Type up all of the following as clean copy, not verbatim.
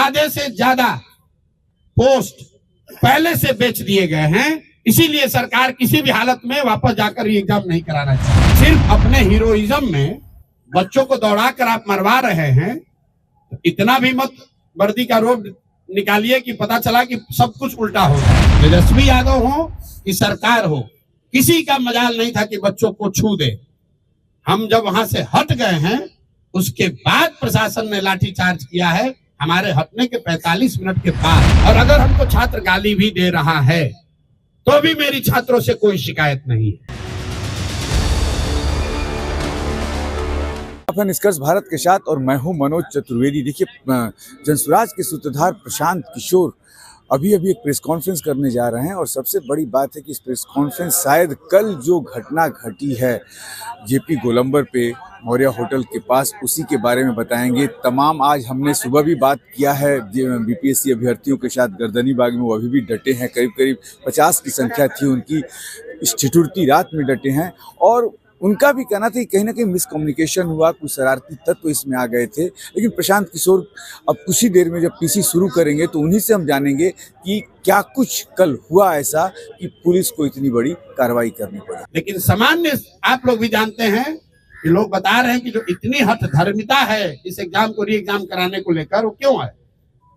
आधे से ज्यादा पोस्ट पहले से बेच दिए गए हैं। इसीलिए सरकार किसी भी हालत में वापस जाकर ये एग्जाम नहीं कराना चाहिए। सिर्फ अपने हीरोइज्म में बच्चों को दौड़ा कर आप मरवा रहे हैं। तो इतना भी मत वर्दी का रोब निकालिए कि पता चला कि सब कुछ उल्टा हो गया। तेजस्वी यादव हो कि सरकार हो, किसी का मजाल नहीं था कि बच्चों को छू दे। हम जब वहां से हट गए हैं उसके बाद प्रशासन ने लाठीचार्ज किया है, हमारे हटने के 45 मिनट के बाद। और अगर हमको छात्र गाली भी दे रहा है तो भी मेरी छात्रों से कोई शिकायत नहीं है। अपना निष्कर्ष भारत के साथ और मैं हूं मनोज चतुर्वेदी। देखिए, जनसुराज के सूत्रधार प्रशांत किशोर अभी एक प्रेस कॉन्फ्रेंस करने जा रहे हैं और सबसे बड़ी बात है कि इस प्रेस कॉन्फ्रेंस शायद कल जो घटना घटी है जेपी गोलंबर पे मौर्या होटल के पास, उसी के बारे में बताएंगे। तमाम आज हमने सुबह भी बात किया है बीपीएससी अभ्यर्थियों के साथ गर्दनीबाग में, वो अभी भी डटे हैं। करीब 50 की संख्या थी उनकी, इस ठिठुरती रात में डटे हैं। और उनका भी कहना था कि कहीं ना कहीं मिसकम्युनिकेशन हुआ, कुछ शरारती तत्व इसमें आ गए थे। लेकिन प्रशांत किशोर अब कुछ ही देर में जब पीसी शुरू करेंगे तो उन्हीं से हम जानेंगे कि क्या कुछ कल हुआ ऐसा कि पुलिस को इतनी बड़ी कार्रवाई करनी पड़ी। लेकिन सामान्य आप लोग भी जानते हैं कि लोग बता रहे हैं कि जो इतनी हठधर्मिता है इस एग्जाम को री एग्जाम कराने को लेकर, वो क्यों है?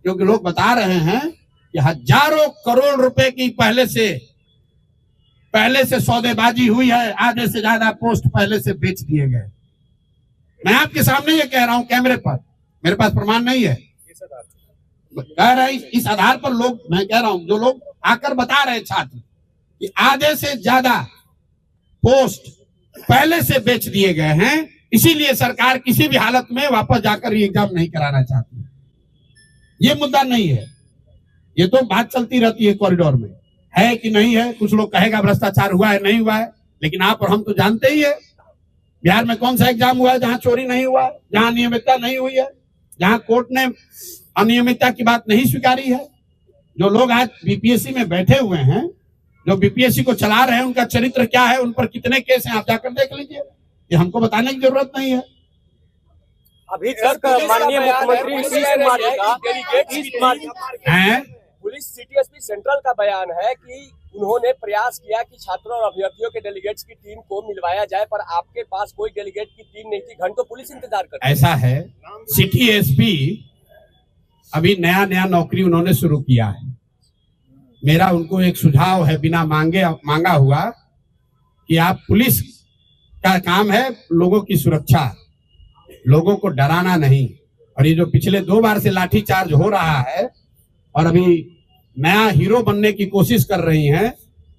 क्योंकि लोग बता रहे हैं कि हजारों करोड़ रुपए की पहले से सौदेबाजी हुई है, आधे से ज्यादा पोस्ट पहले से बेच दिए गए। मैं आपके सामने ये कह रहा हूं कैमरे पर, मेरे पास प्रमाण नहीं है, कह रहे हैं इस आधार पर लोग, मैं कह रहा हूं जो लोग आकर बता रहे छात्र कि आधे से ज्यादा पोस्ट पहले से बेच दिए गए हैं। इसीलिए सरकार किसी भी हालत में वापस जाकर ये एग्जाम नहीं कराना चाहती। ये मुद्दा नहीं है, ये तो बात चलती रहती है कॉरिडोर में, है कि नहीं है। कुछ लोग कहेगा भ्रष्टाचार हुआ है, नहीं हुआ है, लेकिन आप और हम तो जानते ही है बिहार में कौन सा एग्जाम हुआ है जहां चोरी नहीं हुआ है, जहां अनियमितता नहीं हुई है, जहां कोर्ट ने अनियमितता की बात नहीं स्वीकारी है। जो लोग आज बीपीएससी में बैठे हुए हैं, जो बीपीएससी को चला रहे हैं, उनका चरित्र क्या है, उन पर कितने केस हैं, आप जाकर देख लीजिए। ये हमको बताने की जरूरत नहीं है। अभी तक माननीय मुख्यमंत्री पुलिस सिटी एसपी सेंट्रल का बयान है कि उन्होंने प्रयास किया कि छात्रों और अभ्यर्थियों के डेलीगेट्स की टीम को मिलवाया जाए, पर आपके पास कोई डेलीगेट की टीम नहीं थी, घंटों पुलिस इंतजार कर रही। ऐसा है, सिटी एसपी अभी नया नौकरी उन्होंने शुरू किया है। मेरा उनको एक सुझाव है बिना मांगा हुआ कि आप, पुलिस का काम है लोगों की सुरक्षा, लोगों को डराना नहीं। और ये जो पिछले 2 बार से लाठीचार्ज हो रहा है और अभी नया हीरो बनने की कोशिश कर रही हैं,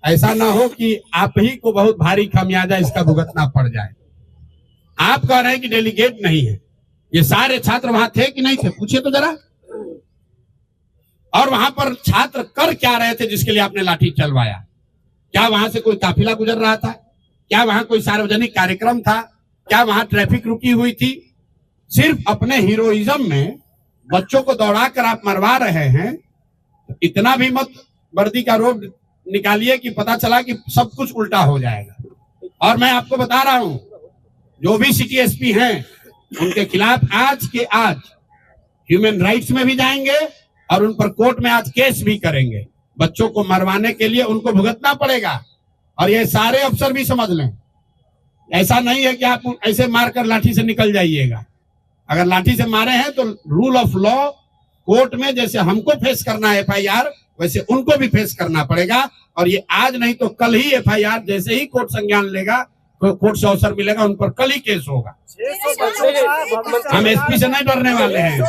ऐसा ना हो कि आप ही को बहुत भारी खामियाजा इसका भुगतना पड़ जाए। आप कह रहे हैं कि डेलीगेट नहीं है, ये सारे छात्र वहां थे कि नहीं थे? पूछिए तो जरा। और वहां पर छात्र कर क्या रहे थे जिसके लिए आपने लाठी चलवाया? क्या वहां से कोई काफिला गुजर रहा था? क्या वहां कोई सार्वजनिक कार्यक्रम था? क्या वहां ट्रैफिक रुकी हुई थी? सिर्फ अपने हीरोइज्म में बच्चों को दौड़ा कर आप मरवा रहे हैं। तो इतना भी मत वर्दी का रोब निकालिए कि पता चला कि सब कुछ उल्टा हो जाएगा। और मैं आपको बता रहा हूं, जो भी सिटी एसपी हैं उनके खिलाफ आज के आज ह्यूमन राइट्स में भी जाएंगे और उन पर कोर्ट में आज केस भी करेंगे। बच्चों को मरवाने के लिए उनको भुगतना पड़ेगा। और ये सारे अफसर भी समझ लें, ऐसा नहीं है कि आप ऐसे मारकर लाठी से निकल जाइएगा। अगर लाठी से मारे हैं तो रूल ऑफ लॉ कोर्ट में जैसे हमको फेस करना है एफआईआर, वैसे उनको भी फेस करना पड़ेगा। और ये आज नहीं तो कल ही एफआईआर, जैसे ही कोर्ट संज्ञान लेगा, कोर्ट से अवसर मिलेगा, उन पर कल ही केस होगा। हम एसपी से नहीं डरने वाले हैं।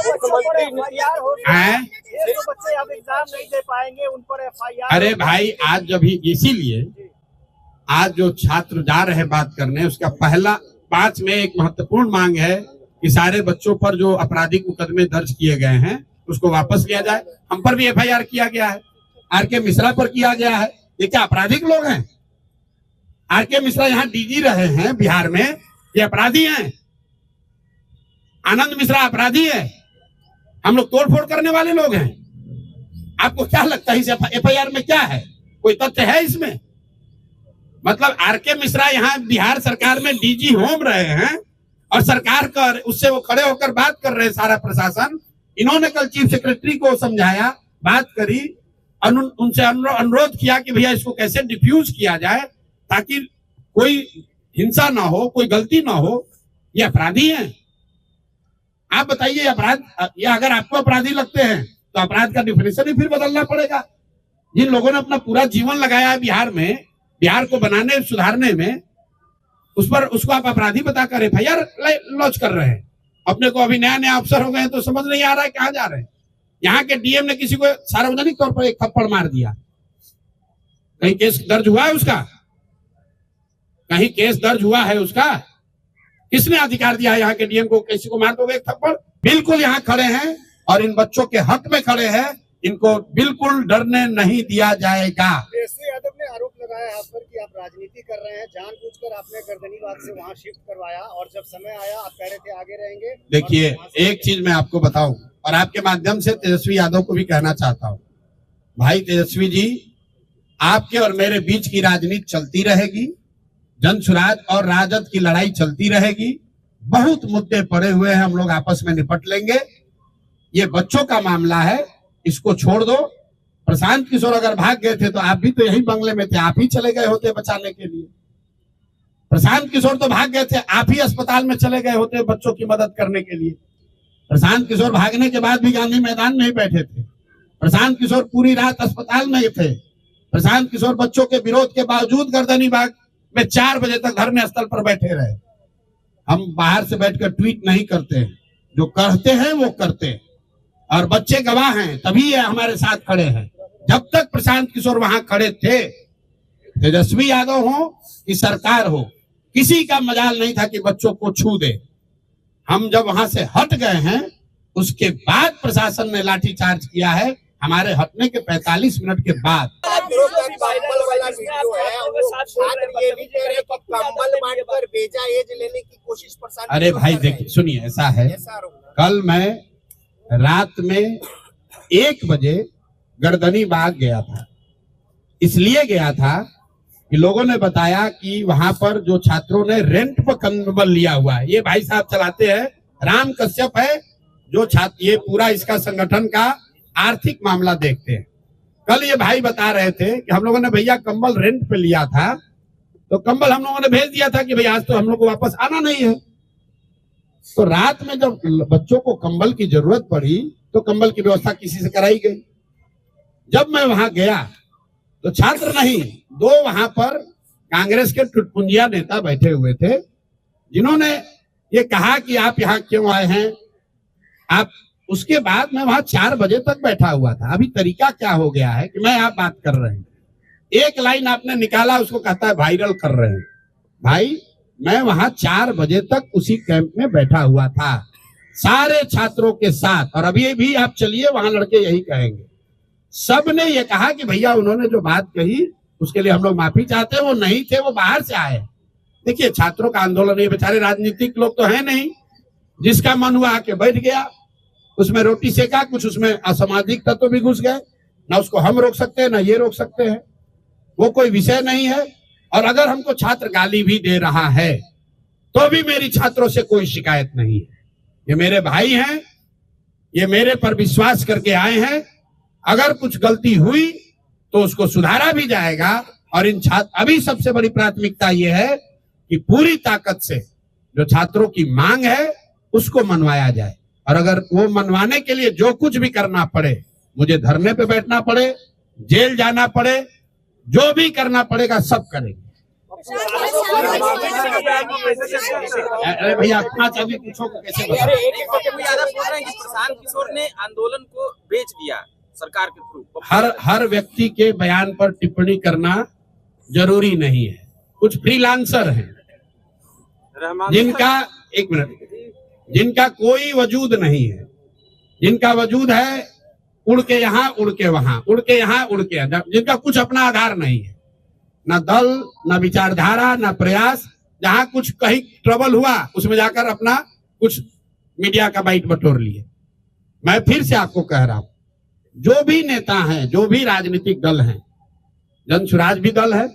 अरे भाई, आज जब ही, इसीलिए आज जो छात्र जा रहे हैं बात करने, उसका पहला 5 में एक महत्वपूर्ण मांग है कि सारे बच्चों पर जो आपराधिक मुकदमे दर्ज किए गए हैं उसको वापस लिया जाए। हम पर भी एफआईआर किया गया है, आरके मिश्रा पर किया गया है। ये क्या आपराधिक लोग हैं? आरके मिश्रा यहाँ डीजी रहे हैं बिहार में, ये अपराधी हैं? आनंद मिश्रा अपराधी है? हम लोग तोड़फोड़ करने वाले लोग हैं? आपको क्या लगता है इस एफआईआर में क्या है? कोई तथ्य है इसमें? मतलब आरके मिश्रा यहाँ बिहार सरकार में डीजी होम रहे हैं और सरकार का उससे वो खड़े होकर बात कर रहे हैं, सारा प्रशासन। इन्होंने कल चीफ सेक्रेटरी को समझाया, बात करी, उनसे अनुरोध किया कि भैया इसको कैसे डिफ्यूज किया जाए ताकि कोई हिंसा ना हो, कोई गलती ना हो। ये अपराधी हैं। आप बताइए, अपराध, या अगर आपको अपराधी लगते हैं तो अपराध का डिफिनेशन ही फिर बदलना पड़ेगा। जिन लोगों ने अपना पूरा जीवन लगाया है बिहार में, बिहार को बनाने सुधारने में, उसको आप अपराधी बताकर एफआईआर लॉन्च कर रहे हैं। अपने को अभी नया अफसर हो गए हैं तो समझ नहीं आ रहा है कहां जा रहे हैं। यहाँ के डीएम ने किसी को सार्वजनिक तौर पर एक थप्पड़ मार दिया, कहीं केस दर्ज हुआ है उसका? कहीं केस दर्ज हुआ है उसका? किसने अधिकार दिया है यहाँ के डीएम को किसी को मार दोगे एक थप्पड़? बिल्कुल यहाँ खड़े हैं और इन बच्चों के हक में खड़े हैं। इनको बिल्कुल डरने नहीं दिया जाएगा। तेजस्वी यादव ने आरोप लगाया आप पर कि आप राजनीति कर रहे हैं, जानबूझकर आपने गर्दनीबाग से वहां शिफ्ट करवाया और जब समय आया आप कह रहे थे आगे रहेंगे। देखिए, एक चीज मैं आपको बताऊं और आपके माध्यम से तेजस्वी यादव को भी कहना चाहता हूं, भाई तेजस्वी जी, आपके और मेरे बीच की राजनीति चलती रहेगी, जनसुराज और राजद की लड़ाई चलती रहेगी। बहुत मुद्दे पड़े हुए हैं, हम लोग आपस में निपट लेंगे। ये बच्चों का मामला है, इसको छोड़ दो। प्रशांत किशोर अगर भाग गए थे तो आप भी तो यही बंगले में थे, आप ही चले गए होते बचाने के लिए। प्रशांत किशोर तो भाग गए थे, आप ही अस्पताल में चले गए होते बच्चों की मदद करने के लिए। प्रशांत किशोर भागने के बाद भी गांधी मैदान में ही बैठे थे। प्रशांत किशोर पूरी रात अस्पताल में ही थे। प्रशांत किशोर बच्चों के विरोध के बावजूद गर्दनीबाग में 4 बजे तक धरने स्थल पर बैठे रहे। हम बाहर से बैठकर ट्वीट नहीं करते, जो कहते हैं वो करते हैं, और बच्चे गवाह हैं, तभी ये हमारे साथ खड़े हैं। जब तक प्रशांत किशोर वहां खड़े थे, तेजस्वी यादव हो कि सरकार हो, किसी का मजाल नहीं था कि बच्चों को छू दे। हम जब वहां से हट गए हैं, उसके बाद प्रशासन ने लाठीचार्ज किया है, हमारे हटने के 45 मिनट के बाद। अरे भाई देखिए, सुनिए, ऐसा है, कल मैं रात में 1 बजे गर्दनीबाग गया था। इसलिए गया था कि लोगों ने बताया कि वहां पर जो छात्रों ने रेंट पर कंबल लिया हुआ है, ये भाई साहब चलाते हैं, राम कश्यप है जो छात्र, ये पूरा इसका संगठन का आर्थिक मामला देखते हैं। कल ये भाई बता रहे थे कि हम लोगों ने भैया कंबल रेंट पे लिया था, तो कंबल हम लोगों ने भेज दिया था कि भैया आज तो हम लोग को वापस आना नहीं है। तो रात में जब बच्चों को कंबल की जरूरत पड़ी तो कंबल की व्यवस्था किसी से कराई गई। जब मैं वहां गया तो छात्र नहीं, 2 वहां पर कांग्रेस के टुटपुंजिया नेता बैठे हुए थे, जिन्होंने ये कहा कि आप यहाँ क्यों आए हैं आप। उसके बाद मैं वहां 4 बजे तक बैठा हुआ था। अभी तरीका क्या हो गया है कि मैं आप बात कर रहे हैं, एक लाइन आपने निकाला, उसको कहता है वायरल कर रहे हैं। भाई, मैं वहां 4 बजे तक उसी कैंप में बैठा हुआ था, सारे छात्रों के साथ। और अभी भी आप चलिए, वहां लड़के यही कहेंगे, सब ने ये कहा कि भैया उन्होंने जो बात कही उसके लिए हम लोग माफी चाहते हैं, वो नहीं थे, वो बाहर से आए। देखिए, छात्रों का आंदोलन, ये बेचारे राजनीतिक लोग तो है नहीं, जिसका मन हुआ आके बैठ गया, उसमें रोटी सेका, कुछ उसमें असामाजिक तत्व भी घुस गए। ना उसको हम रोक सकते हैं, ना ये रोक सकते हैं, वो कोई विषय नहीं है। और अगर हमको छात्र गाली भी दे रहा है तो भी मेरी छात्रों से कोई शिकायत नहीं है। ये मेरे भाई हैं, ये मेरे पर विश्वास करके आए हैं। अगर कुछ गलती हुई तो उसको सुधारा भी जाएगा। और इन छात्र, अभी सबसे बड़ी प्राथमिकता ये है कि पूरी ताकत से जो छात्रों की मांग है उसको मनवाया जाए। और अगर वो मनवाने के लिए जो कुछ भी करना पड़े, मुझे धरने पे बैठना पड़े, जेल जाना पड़े, जो भी करना पड़ेगा सब करेंगे। अरे भैया, 5 अभी पूछो कैसे? प्रशांत किशोर ने आंदोलन को बेच दिया सरकार के थ्रू। हर व्यक्ति के बयान पर टिप्पणी करना जरूरी नहीं है। कुछ फ्रीलांसर हैं जिनका, एक मिनट, जिनका कोई वजूद नहीं है, जिनका वजूद है उड़ के यहाँ, उड़ के वहां, उड़ के यहाँ, उड़ के, जिनका कुछ अपना आधार नहीं है, ना दल, ना विचारधारा, ना प्रयास। जहां कुछ कहीं ट्रबल हुआ उसमें जाकर अपना कुछ मीडिया का बाइट बटोर लिए। मैं फिर से आपको कह रहा हूं, जो भी नेता हैं, जो भी राजनीतिक दल हैं, जनसुराज भी दल है,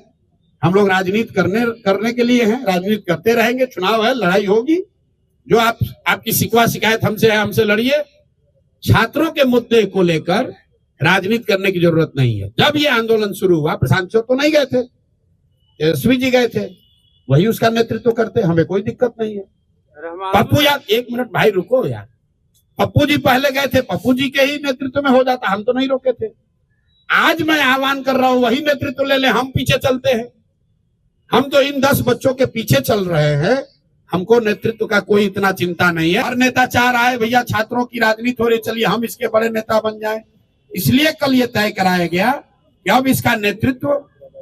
हम लोग राजनीति करने के लिए हैं, राजनीति करते रहेंगे। चुनाव है, लड़ाई होगी। जो आपकी शिकवा शिकायत हमसे है, हमसे लड़िए। छात्रों के मुद्दे को लेकर राजनीति करने की जरूरत नहीं है। जब ये आंदोलन शुरू हुआ, प्रशांत किशोर तो नहीं गए थे, तेजस्वी जी गए थे, वही उसका नेतृत्व करते, हमें कोई दिक्कत नहीं है। पप्पू यार, एक मिनट भाई रुको यार, पप्पू जी पहले गए थे, पप्पू जी के ही नेतृत्व में हो जाता, हम तो नहीं रोके थे। आज मैं आह्वान कर रहा हूं, वही नेतृत्व ले ले, हम पीछे चलते हैं। हम तो इन 10 बच्चों के पीछे चल रहे हैं, हमको नेतृत्व का कोई इतना चिंता नहीं है। हर नेता चाह रहा है भैया छात्रों की राजनीति हो रही, चलिए हम इसके बड़े नेता बन जाएं। इसलिए कल ये तय कराया गया कि अब इसका नेतृत्व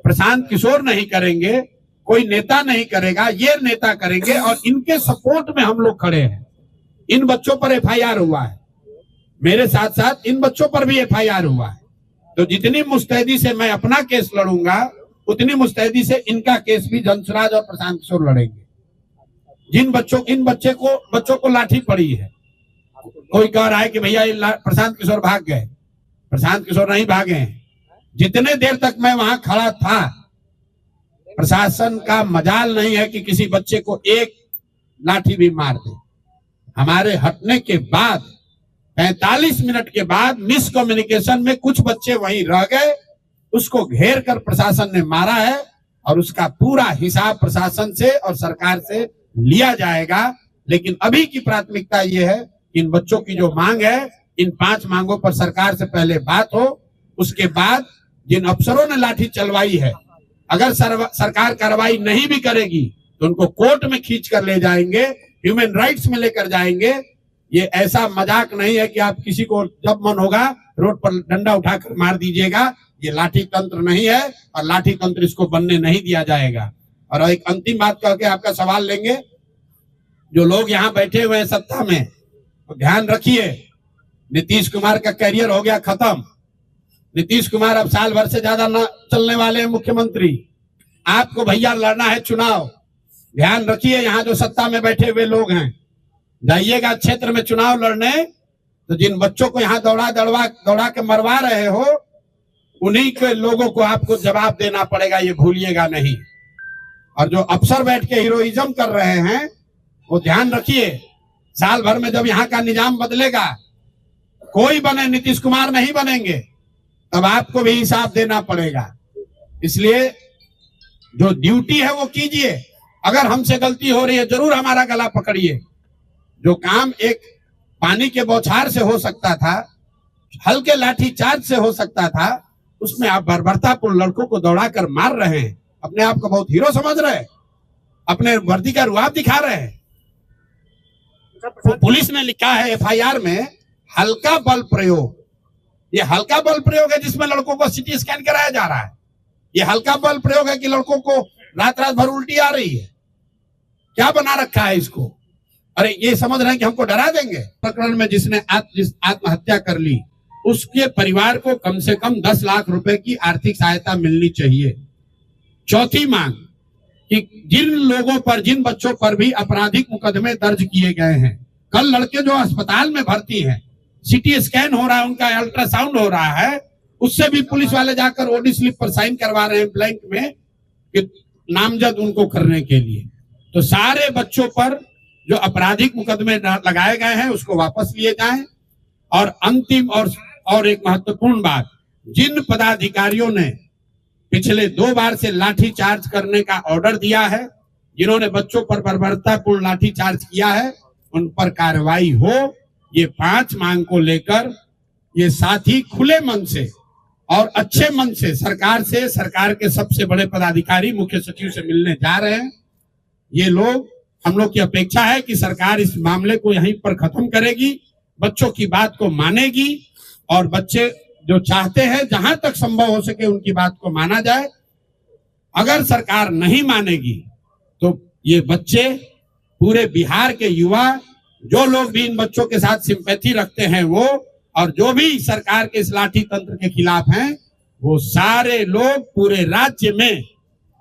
प्रशांत किशोर नहीं करेंगे, कोई नेता नहीं करेगा, ये नेता करेंगे, और इनके सपोर्ट में हम लोग खड़े हैं। इन बच्चों पर FIR हुआ है, मेरे साथ साथ इन बच्चों पर भी FIR हुआ है। तो जितनी मुस्तैदी से मैं अपना केस लड़ूंगा, उतनी मुस्तैदी से इनका केस भी जनसुराज और प्रशांत किशोर लड़ेंगे। इन बच्चों को लाठी पड़ी है, कोई कह रहा है कि भैया ये प्रशांत किशोर भाग गए, प्रशांत किशोर नहीं भागे हैं। जितने देर तक मैं वहां खड़ा था, प्रशासन का मजाल नहीं है कि किसी बच्चे को एक लाठी भी मार दे। हमारे हटने के बाद 45 मिनट के बाद मिस कम्युनिकेशन में कुछ बच्चे वहीं रह गए, उसको घेर कर प्रशासन ने मारा है, और उसका पूरा हिसाब प्रशासन से और सरकार से लिया जाएगा। लेकिन अभी की प्राथमिकता ये है, इन बच्चों की जो मांग है, इन 5 मांगों पर सरकार से पहले बात हो। उसके बाद जिन अफसरों ने लाठी चलवाई है, अगर सरकार कार्रवाई नहीं भी करेगी तो उनको कोर्ट में खींच कर ले जाएंगे, ह्यूमन राइट्स में लेकर जाएंगे। ये ऐसा मजाक नहीं है कि आप किसी को जब मन होगा रोड पर डंडा उठाकर मार दीजिएगा। ये लाठी तंत्र नहीं है, और लाठी तंत्र इसको बनने नहीं दिया जाएगा। और एक अंतिम बात कह के आपका सवाल लेंगे, जो लोग यहाँ बैठे हुए हैं सत्ता में, तो ध्यान रखिए, नीतीश कुमार का करियर हो गया खत्म। नीतीश कुमार अब साल भर से ज्यादा न चलने वाले हैं मुख्यमंत्री। आपको भैया लड़ना है चुनाव, ध्यान रखिए। यहाँ जो सत्ता में बैठे हुए लोग हैं, जाइएगा क्षेत्र में चुनाव लड़ने, तो जिन बच्चों को यहाँ दौड़ा के मरवा रहे हो, उन्हीं के लोगों को आपको जवाब देना पड़ेगा, ये भूलिएगा नहीं। और जो अफसर बैठ के हीरोइज्म कर रहे हैं, वो ध्यान रखिए, साल भर में जब यहाँ का निजाम बदलेगा, कोई बने, नीतीश कुमार नहीं बनेंगे, तब आपको भी हिसाब देना पड़ेगा। इसलिए जो ड्यूटी है वो कीजिए। अगर हमसे गलती हो रही है, जरूर हमारा गला पकड़िए। जो काम एक पानी के बौछार से हो सकता था, हल्के लाठी चार्ज से हो सकता था, उसमें आप बर्बरतापूर्ण लड़कों को दौड़ाकर मार रहे हैं, अपने आप को बहुत हीरो समझ रहे हैं, अपने वर्दी का रुआब दिखा रहे हैं। तो पुलिस ने लिखा है FIR में हल्का बल प्रयोग। ये हल्का बल प्रयोग है जिसमें लड़कों को CT स्कैन कराया जा रहा है। ये हल्का बल प्रयोग है कि लड़कों को रात भर उल्टी आ रही है। क्या बना रखा है इसको? अरे ये समझ रहे हैं कि हमको डरा देंगे। प्रकरण में जिसने आत्महत्या कर ली, उसके परिवार को कम से कम 10 लाख रुपए की आर्थिक सहायता मिलनी चाहिए। चौथी मांग कि जिन लोगों पर, जिन बच्चों पर भी आपराधिक मुकदमे दर्ज किए गए हैं, कल लड़के जो अस्पताल में भर्ती हैं, CT स्कैन हो रहा है, उनका अल्ट्रासाउंड हो रहा है, उससे भी पुलिस वाले जाकर OD स्लिप पर साइन करवा रहे हैं ब्लैंक में, कि नामजद उनको करने के लिए। तो सारे बच्चों पर जो आपराधिक मुकदमे लगाए गए हैं उसको वापस लिए जाएं। और अंतिम और एक महत्वपूर्ण बात, जिन पदाधिकारियों ने पिछले 2 बार से लाठी चार्ज करने का ऑर्डर दिया है, जिन्होंने बच्चों पर बर्बरतापूर्ण लाठी चार्ज किया है, उन पर कार्रवाई हो। ये 5 मांग को लेकर ये साथी खुले मन से और अच्छे मन से सरकार के सबसे बड़े पदाधिकारी मुख्य सचिव से मिलने जा रहे हैं। ये लोग, हम लोग की अपेक्षा है कि सरकार इस मामले को यहीं पर खत्म करेगी, बच्चों की बात को मानेगी, और बच्चे जो चाहते हैं जहां तक संभव हो सके उनकी बात को माना जाए। अगर सरकार नहीं मानेगी तो ये बच्चे, पूरे बिहार के युवा, जो लोग भी इन बच्चों के साथ सिंपैथी रखते हैं वो, और जो भी सरकार के इस लाठी तंत्र के खिलाफ हैं, वो सारे लोग पूरे राज्य में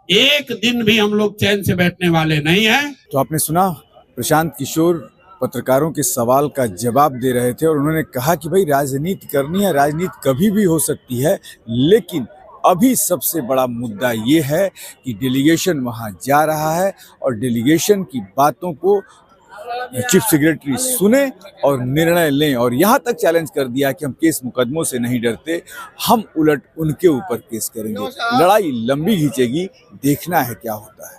एक दिन भी हम लोग चैन से बैठने वाले नहीं हैं। तो आपने सुना, प्रशांत किशोर पत्रकारों के सवाल का जवाब दे रहे थे, और उन्होंने कहा कि भाई राजनीति करनी है, राजनीति कभी भी हो सकती है, लेकिन अभी सबसे बड़ा मुद्दा ये है कि डेलीगेशन वहाँ जा रहा है, और डेलीगेशन की बातों को चीफ सेक्रेटरी सुने और निर्णय लें, और यहाँ तक चैलेंज कर दिया कि हम केस मुकदमों से नहीं डरते, हम उलट उनके ऊपर केस करेंगे। लड़ाई लंबी खींचेगी, देखना है क्या होता है।